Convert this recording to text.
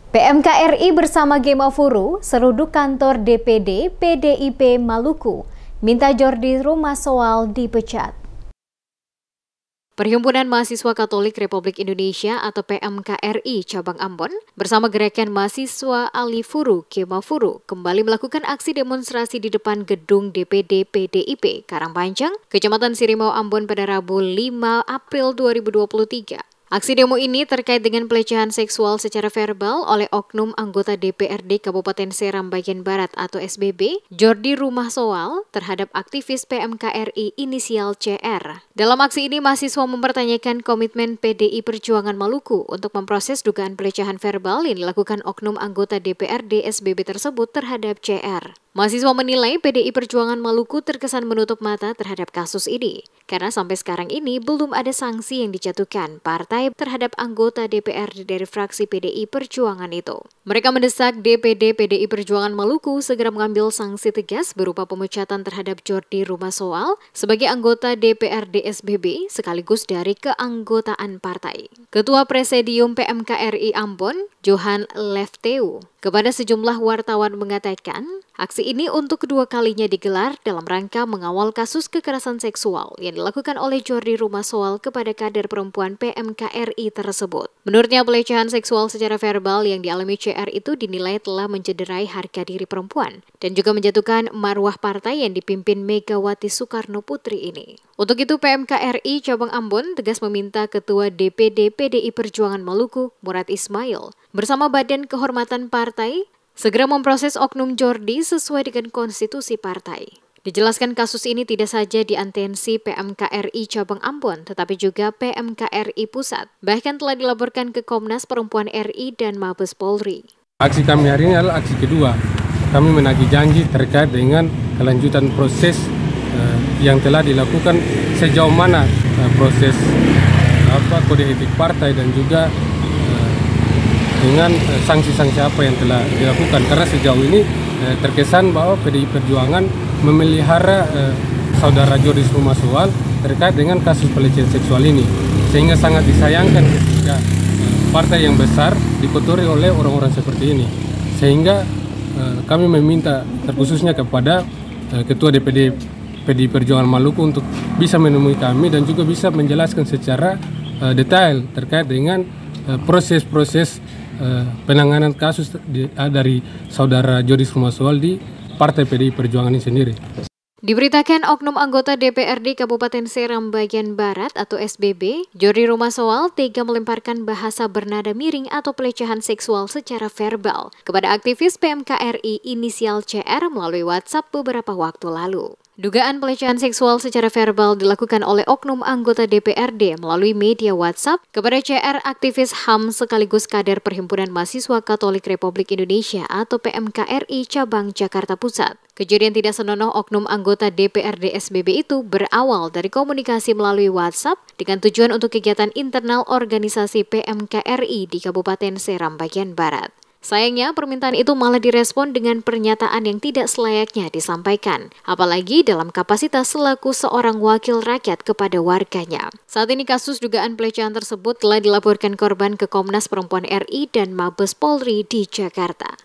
PMKRI bersama Gemafuru seruduk kantor DPD PDIP Maluku, minta Jordi Rumah Soal dipecat. Perhimpunan Mahasiswa Katolik Republik Indonesia atau PMKRI Cabang Ambon bersama Gerakan Mahasiswa Alifuru Gemafuru kembali melakukan aksi demonstrasi di depan gedung DPD PDIP Karangpanjang, Kecamatan Sirimau, Ambon pada Rabu 5 April 2023. Aksi demo ini terkait dengan pelecehan seksual secara verbal oleh oknum anggota DPRD Kabupaten Seram Bagian Barat atau SBB, Jordi Rumah Soal, terhadap aktivis PMKRI inisial CR. Dalam aksi ini, mahasiswa mempertanyakan komitmen PDI Perjuangan Maluku untuk memproses dugaan pelecehan verbal yang dilakukan oknum anggota DPRD SBB tersebut terhadap CR. Mahasiswa menilai PDI Perjuangan Maluku terkesan menutup mata terhadap kasus ini, karena sampai sekarang ini belum ada sanksi yang dijatuhkan partai terhadap anggota DPRD dari fraksi PDI Perjuangan itu. Mereka mendesak DPD PDI Perjuangan Maluku segera mengambil sanksi tegas berupa pemecatan terhadap Jordi Rumah Soal sebagai anggota DPRD SBB sekaligus dari keanggotaan partai. Ketua Presidium PMKRI Ambon, Johan Lefteu, kepada sejumlah wartawan mengatakan, aksi ini untuk kedua kalinya digelar dalam rangka mengawal kasus kekerasan seksual yang dilakukan oleh Jordi Rumah Soal kepada kader perempuan PMKRI tersebut. Menurutnya, pelecehan seksual secara verbal yang dialami CR itu dinilai telah mencederai harga diri perempuan dan juga menjatuhkan marwah partai yang dipimpin Megawati Soekarno Putri ini. Untuk itu, PMKRI Cabang Ambon tegas meminta Ketua DPD PDI Perjuangan Maluku, Murad Ismail, bersama Badan Kehormatan Partai, segera memproses oknum Jordi sesuai dengan konstitusi partai. Dijelaskan kasus ini tidak saja diatensi PMKRI Cabang Ambon, tetapi juga PMKRI Pusat. Bahkan telah dilaporkan ke Komnas Perempuan RI dan Mabes Polri. Aksi kami hari ini adalah aksi kedua. Kami menagih janji terkait dengan kelanjutan proses yang telah dilakukan sejauh mana proses kode etik partai dan juga dengan sanksi-sanksi apa yang telah dilakukan, karena sejauh ini terkesan bahwa PDI Perjuangan memelihara saudara Jordi Rumah Soal terkait dengan kasus pelecehan seksual ini, sehingga sangat disayangkan ketika partai yang besar dikotori oleh orang-orang seperti ini. Sehingga kami meminta terkhususnya kepada Ketua DPD PDI Perjuangan Maluku untuk bisa menemui kami dan juga bisa menjelaskan secara detail terkait dengan proses-proses penanganan kasus dari saudara Jordi Rumah Soal di Partai PDI Perjuangan ini sendiri. Diberitakan oknum anggota DPRD Kabupaten Seram Bagian Barat atau SBB, Jordi Rumah Soal tega melemparkan bahasa bernada miring atau pelecehan seksual secara verbal kepada aktivis PMKRI inisial CR melalui WhatsApp beberapa waktu lalu. Dugaan pelecehan seksual secara verbal dilakukan oleh oknum anggota DPRD melalui media WhatsApp kepada CR, aktivis HAM sekaligus kader Perhimpunan Mahasiswa Katolik Republik Indonesia atau PMKRI Cabang Jakarta Pusat. Kejadian tidak senonoh oknum anggota DPRD SBB itu berawal dari komunikasi melalui WhatsApp dengan tujuan untuk kegiatan internal organisasi PMKRI di Kabupaten Seram Bagian Barat. Sayangnya, permintaan itu malah direspon dengan pernyataan yang tidak selayaknya disampaikan, apalagi dalam kapasitas selaku seorang wakil rakyat kepada warganya. Saat ini kasus dugaan pelecehan tersebut telah dilaporkan korban ke Komnas Perempuan RI dan Mabes Polri di Jakarta.